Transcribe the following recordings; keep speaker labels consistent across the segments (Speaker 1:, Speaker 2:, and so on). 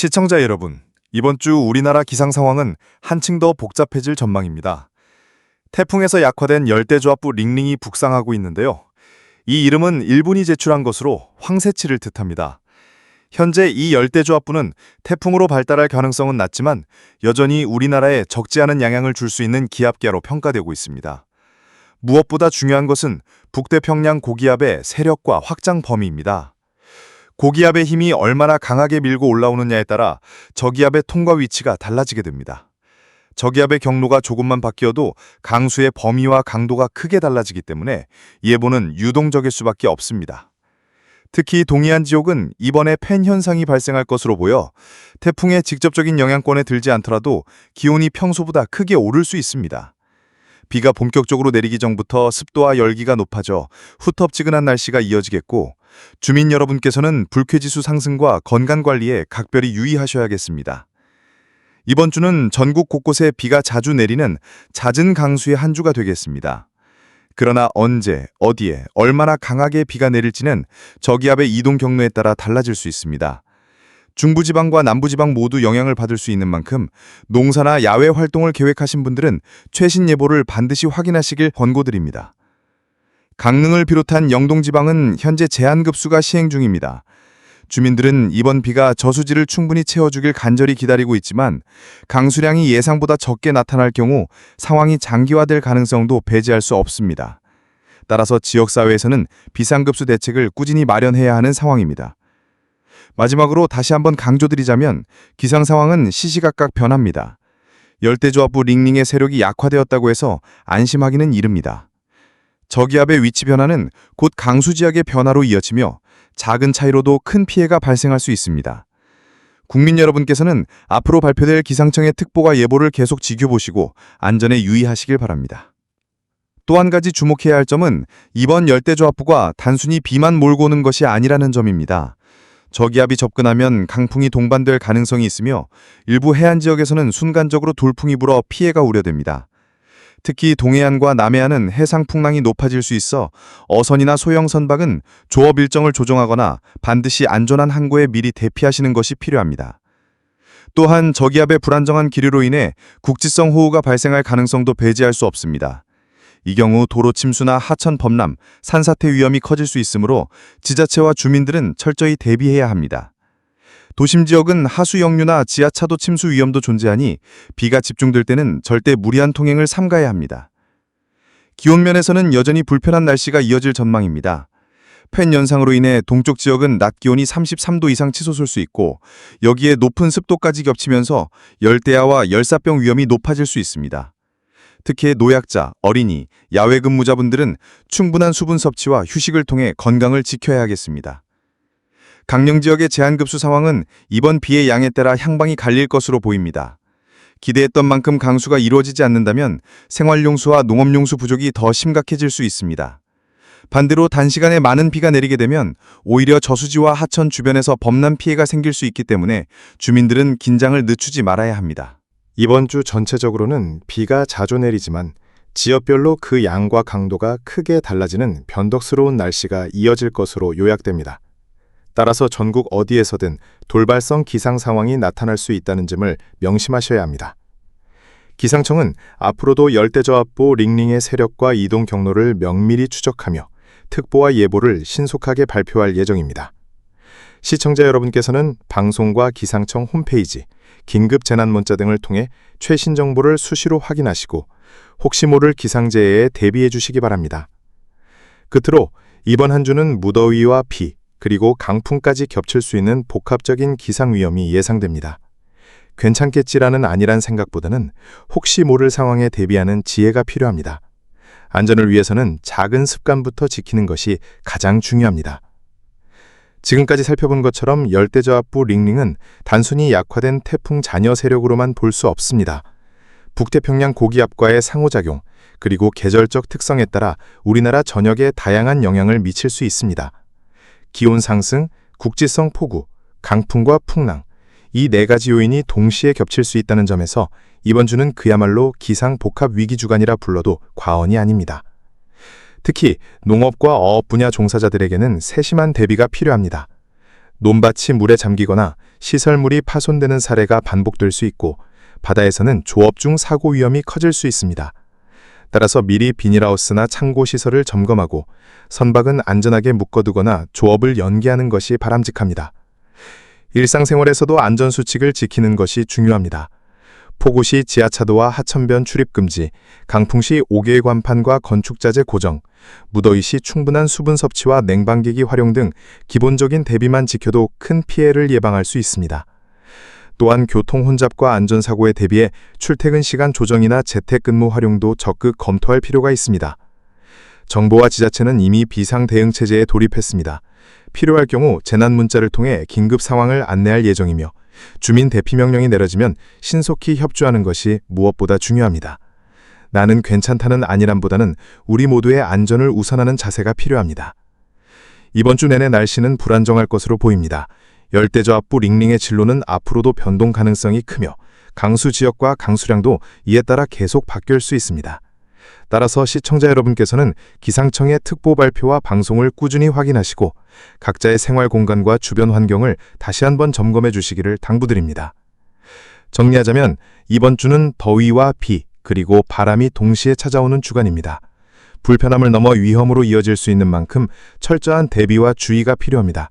Speaker 1: 시청자 여러분, 이번 주 우리나라 기상 상황은 한층 더 복잡해질 전망입니다. 태풍에서 약화된 열대저압부 링링이 북상하고 있는데요. 이 이름은 일본이 제출한 것으로 황새치를 뜻합니다. 현재 이 열대저압부는 태풍으로 발달할 가능성은 낮지만 여전히 우리나라에 적지 않은 영향을 줄 수 있는 기압계로 평가되고 있습니다. 무엇보다 중요한 것은 북태평양 고기압의 세력과 확장 범위입니다. 고기압의 힘이 얼마나 강하게 밀고 올라오느냐에 따라 저기압의 통과 위치가 달라지게 됩니다. 저기압의 경로가 조금만 바뀌어도 강수의 범위와 강도가 크게 달라지기 때문에 예보는 유동적일 수밖에 없습니다. 특히 동해안 지역은 이번에 팬 현상이 발생할 것으로 보여 태풍의 직접적인 영향권에 들지 않더라도 기온이 평소보다 크게 오를 수 있습니다. 비가 본격적으로 내리기 전부터 습도와 열기가 높아져 후텁지근한 날씨가 이어지겠고, 주민 여러분께서는 불쾌지수 상승과 건강관리에 각별히 유의하셔야겠습니다. 이번 주는 전국 곳곳에 비가 자주 내리는 잦은 강수의 한 주가 되겠습니다. 그러나 언제, 어디에, 얼마나 강하게 비가 내릴지는 저기압의 이동 경로에 따라 달라질 수 있습니다. 중부지방과 남부지방 모두 영향을 받을 수 있는 만큼 농사나 야외 활동을 계획하신 분들은 최신 예보를 반드시 확인하시길 권고드립니다. 강릉을 비롯한 영동지방은 현재 제한급수가 시행 중입니다. 주민들은 이번 비가 저수지를 충분히 채워주길 간절히 기다리고 있지만 강수량이 예상보다 적게 나타날 경우 상황이 장기화될 가능성도 배제할 수 없습니다. 따라서 지역사회에서는 비상급수 대책을 꾸준히 마련해야 하는 상황입니다. 마지막으로 다시 한번 강조드리자면 기상 상황은 시시각각 변합니다. 열대저압부 링링의 세력이 약화되었다고 해서 안심하기는 이릅니다. 저기압의 위치 변화는 곧 강수지역의 변화로 이어지며 작은 차이로도 큰 피해가 발생할 수 있습니다. 국민 여러분께서는 앞으로 발표될 기상청의 특보가 예보를 계속 지켜보시고 안전에 유의하시길 바랍니다. 또 한 가지 주목해야 할 점은 이번 열대저압부가 단순히 비만 몰고 오는 것이 아니라는 점입니다. 저기압이 접근하면 강풍이 동반될 가능성이 있으며 일부 해안 지역에서는 순간적으로 돌풍이 불어 피해가 우려됩니다. 특히 동해안과 남해안은 해상 풍랑이 높아질 수 있어 어선이나 소형 선박은 조업 일정을 조정하거나 반드시 안전한 항구에 미리 대피하시는 것이 필요합니다. 또한 저기압의 불안정한 기류로 인해 국지성 호우가 발생할 가능성도 배제할 수 없습니다. 이 경우 도로 침수나 하천 범람, 산사태 위험이 커질 수 있으므로 지자체와 주민들은 철저히 대비해야 합니다. 도심 지역은 하수 역류나 지하차도 침수 위험도 존재하니 비가 집중될 때는 절대 무리한 통행을 삼가야 합니다. 기온 면에서는 여전히 불편한 날씨가 이어질 전망입니다. 팬 현상으로 인해 동쪽 지역은 낮 기온이 33도 이상 치솟을 수 있고 여기에 높은 습도까지 겹치면서 열대야와 열사병 위험이 높아질 수 있습니다. 특히 노약자, 어린이, 야외 근무자분들은 충분한 수분 섭취와 휴식을 통해 건강을 지켜야 하겠습니다. 강릉 지역의 제한급수 상황은 이번 비의 양에 따라 향방이 갈릴 것으로 보입니다. 기대했던 만큼 강수가 이루어지지 않는다면 생활용수와 농업용수 부족이 더 심각해질 수 있습니다. 반대로 단시간에 많은 비가 내리게 되면 오히려 저수지와 하천 주변에서 범람 피해가 생길 수 있기 때문에 주민들은 긴장을 늦추지 말아야 합니다.
Speaker 2: 이번 주 전체적으로는 비가 자주 내리지만 지역별로 그 양과 강도가 크게 달라지는 변덕스러운 날씨가 이어질 것으로 요약됩니다. 따라서 전국 어디에서든 돌발성 기상 상황이 나타날 수 있다는 점을 명심하셔야 합니다. 기상청은 앞으로도 열대저압부 링링의 세력과 이동 경로를 명밀히 추적하며 특보와 예보를 신속하게 발표할 예정입니다. 시청자 여러분께서는 방송과 기상청 홈페이지, 긴급재난문자 등을 통해 최신 정보를 수시로 확인하시고 혹시 모를 기상재해에 대비해 주시기 바랍니다. 끝으로 이번 한 주는 무더위와 비, 그리고 강풍까지 겹칠 수 있는 복합적인 기상 위험이 예상됩니다. 괜찮겠지라는 안일한 생각보다는 혹시 모를 상황에 대비하는 지혜가 필요합니다. 안전을 위해서는 작은 습관부터 지키는 것이 가장 중요합니다. 지금까지 살펴본 것처럼 열대저압부 링링은 단순히 약화된 태풍 잔여 세력으로만 볼 수 없습니다. 북태평양 고기압과의 상호작용, 그리고 계절적 특성에 따라 우리나라 전역에 다양한 영향을 미칠 수 있습니다. 기온 상승, 국지성 폭우, 강풍과 풍랑, 이 네 가지 요인이 동시에 겹칠 수 있다는 점에서 이번 주는 그야말로 기상 복합 위기 주간이라 불러도 과언이 아닙니다. 특히 농업과 어업 분야 종사자들에게는 세심한 대비가 필요합니다. 논밭이 물에 잠기거나 시설물이 파손되는 사례가 반복될 수 있고 바다에서는 조업 중 사고 위험이 커질 수 있습니다. 따라서 미리 비닐하우스나 창고 시설을 점검하고 선박은 안전하게 묶어두거나 조업을 연기하는 것이 바람직합니다. 일상생활에서도 안전수칙을 지키는 것이 중요합니다. 폭우 시 지하차도와 하천변 출입 금지, 강풍 시 5개의 관판과 건축자재 고정, 무더위 시 충분한 수분 섭취와 냉방기기 활용 등 기본적인 대비만 지켜도 큰 피해를 예방할 수 있습니다. 또한 교통 혼잡과 안전사고에 대비해 출퇴근 시간 조정이나 재택근무 활용도 적극 검토할 필요가 있습니다. 정부와 지자체는 이미 비상대응체제에 돌입했습니다. 필요할 경우 재난문자를 통해 긴급 상황을 안내할 예정이며 주민 대피 명령이 내려지면 신속히 협조하는 것이 무엇보다 중요합니다. 나는 괜찮다는 안일함보다는 우리 모두의 안전을 우선하는 자세가 필요합니다. 이번 주 내내 날씨는 불안정할 것으로 보입니다. 열대저압부 링링의 진로는 앞으로도 변동 가능성이 크며 강수 지역과 강수량도 이에 따라 계속 바뀔 수 있습니다. 따라서 시청자 여러분께서는 기상청의 특보 발표와 방송을 꾸준히 확인하시고 각자의 생활 공간과 주변 환경을 다시 한번 점검해 주시기를 당부드립니다. 정리하자면 이번 주는 더위와 비, 그리고 바람이 동시에 찾아오는 주간입니다. 불편함을 넘어 위험으로 이어질 수 있는 만큼 철저한 대비와 주의가 필요합니다.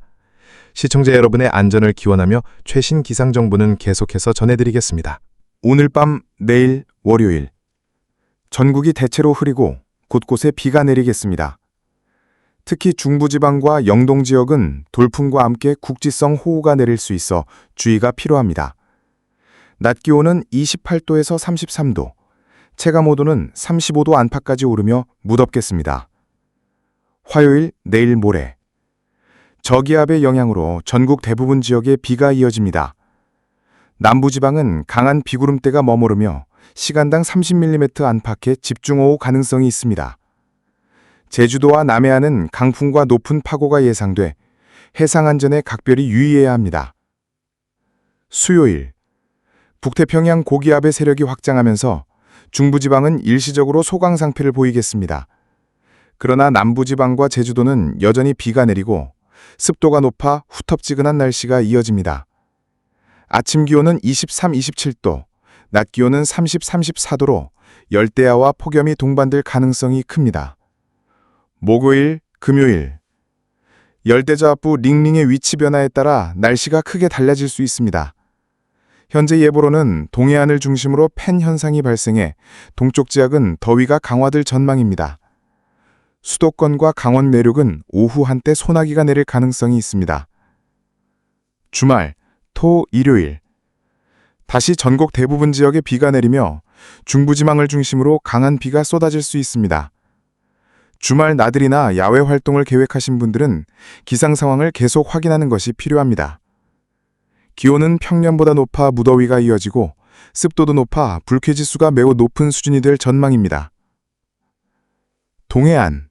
Speaker 2: 시청자 여러분의 안전을 기원하며 최신 기상 정보는 계속해서 전해드리겠습니다.
Speaker 1: 오늘 밤, 내일, 월요일. 전국이 대체로 흐리고 곳곳에 비가 내리겠습니다. 특히 중부지방과 영동 지역은 돌풍과 함께 국지성 호우가 내릴 수 있어 주의가 필요합니다. 낮 기온은 28도에서 33도, 체감온도는 35도 안팎까지 오르며 무덥겠습니다. 화요일, 내일 모레. 저기압의 영향으로 전국 대부분 지역에 비가 이어집니다. 남부지방은 강한 비구름대가 머무르며 시간당 30mm 안팎의 집중호우 가능성이 있습니다. 제주도와 남해안은 강풍과 높은 파고가 예상돼 해상 안전에 각별히 유의해야 합니다. 수요일, 북태평양 고기압의 세력이 확장하면서 중부지방은 일시적으로 소강 상태를 보이겠습니다. 그러나 남부지방과 제주도는 여전히 비가 내리고 습도가 높아 후텁지근한 날씨가 이어집니다. 아침 기온은 23, 27도, 낮 기온은 30, 34도로 열대야와 폭염이 동반될 가능성이 큽니다. 목요일, 금요일. 열대저압부 링링의 위치 변화에 따라 날씨가 크게 달라질 수 있습니다. 현재 예보로는 동해안을 중심으로 팬 현상이 발생해 동쪽 지역은 더위가 강화될 전망입니다. 수도권과 강원 내륙은 오후 한때 소나기가 내릴 가능성이 있습니다. 주말, 토, 일요일. 다시 전국 대부분 지역에 비가 내리며 중부지방을 중심으로 강한 비가 쏟아질 수 있습니다. 주말 나들이나 야외 활동을 계획하신 분들은 기상 상황을 계속 확인하는 것이 필요합니다. 기온은 평년보다 높아 무더위가 이어지고 습도도 높아 불쾌지수가 매우 높은 수준이 될 전망입니다. 동해안.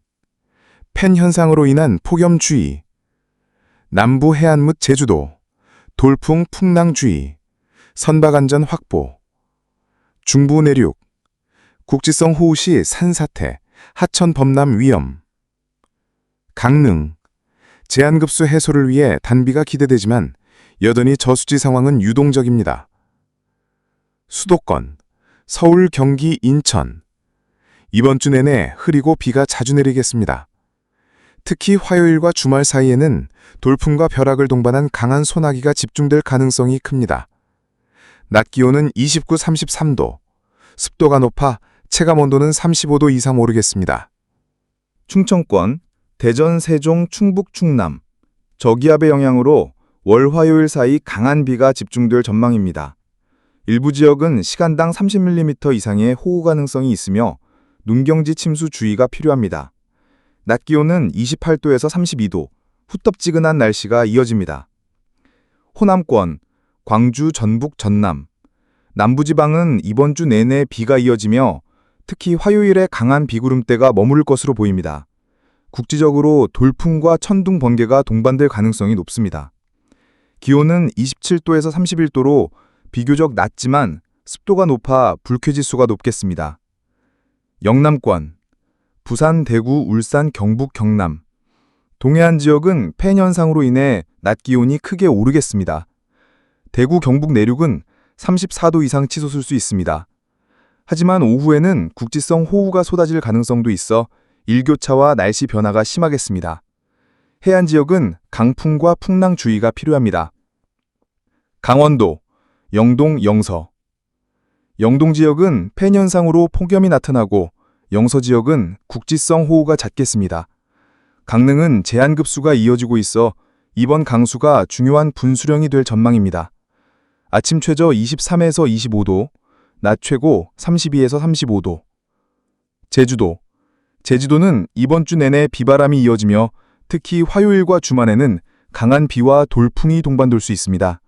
Speaker 1: 팬 현상으로 인한 폭염주의. 남부 해안 및 제주도. 돌풍 풍랑주의. 선박안전 확보. 중부 내륙. 국지성 호우 시 산사태, 하천 범람 위험. 강릉. 제한급수 해소를 위해 단비가 기대되지만 여전히 저수지 상황은 유동적입니다. 수도권. 서울, 경기, 인천. 이번 주 내내 흐리고 비가 자주 내리겠습니다. 특히 화요일과 주말 사이에는 돌풍과 벼락을 동반한 강한 소나기가 집중될 가능성이 큽니다. 낮 기온은 29, 33도, 습도가 높아 체감온도는 35도 이상 오르겠습니다. 충청권, 대전, 세종, 충북, 충남. 저기압의 영향으로 월, 화요일 사이 강한 비가 집중될 전망입니다. 일부 지역은 시간당 30mm 이상의 호우 가능성이 있으며 눈경지 침수 주의가 필요합니다. 낮 기온은 28도에서 32도, 후텁지근한 날씨가 이어집니다. 호남권, 광주, 전북, 전남. 남부지방은 이번 주 내내 비가 이어지며 특히 화요일에 강한 비구름대가 머무를 것으로 보입니다. 국지적으로 돌풍과 천둥 번개가 동반될 가능성이 높습니다. 기온은 27도에서 31도로 비교적 낮지만 습도가 높아 불쾌지수가 높겠습니다. 영남권, 부산, 대구, 울산, 경북, 경남. 동해안 지역은 팬 현상으로 인해 낮 기온이 크게 오르겠습니다. 대구 경북 내륙은 34도 이상 치솟을 수 있습니다. 하지만 오후에는 국지성 호우가 쏟아질 가능성도 있어 일교차와 날씨 변화가 심하겠습니다. 해안 지역은 강풍과 풍랑 주의가 필요합니다. 강원도, 영동, 영서. 영동 지역은 팬 현상으로 폭염이 나타나고 영서 지역은 국지성 호우가 잦겠습니다. 강릉은 제한급수가 이어지고 있어 이번 강수가 중요한 분수령이 될 전망입니다. 아침 최저 23에서 25도, 낮 최고 32에서 35도. 제주도는 이번 주 내내 비바람이 이어지며 특히 화요일과 주말에는 강한 비와 돌풍이 동반될 수 있습니다.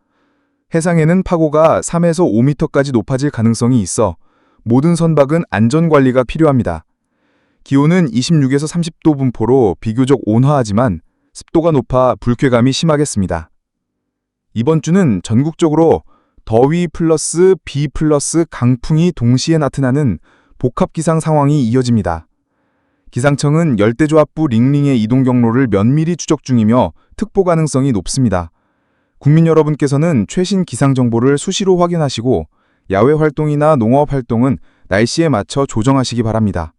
Speaker 1: 해상에는 파고가 3에서 5m까지 높아질 가능성이 있어 모든 선박은 안전관리가 필요합니다. 기온은 26에서 30도 분포로 비교적 온화하지만 습도가 높아 불쾌감이 심하겠습니다. 이번 주는 전국적으로 더위 플러스 비 플러스 강풍이 동시에 나타나는 복합기상 상황이 이어집니다. 기상청은 열대조합부 링링의 이동 경로를 면밀히 추적 중이며 특보 가능성이 높습니다. 국민 여러분께서는 최신 기상 정보를 수시로 확인하시고 야외 활동이나 농업 활동은 날씨에 맞춰 조정하시기 바랍니다.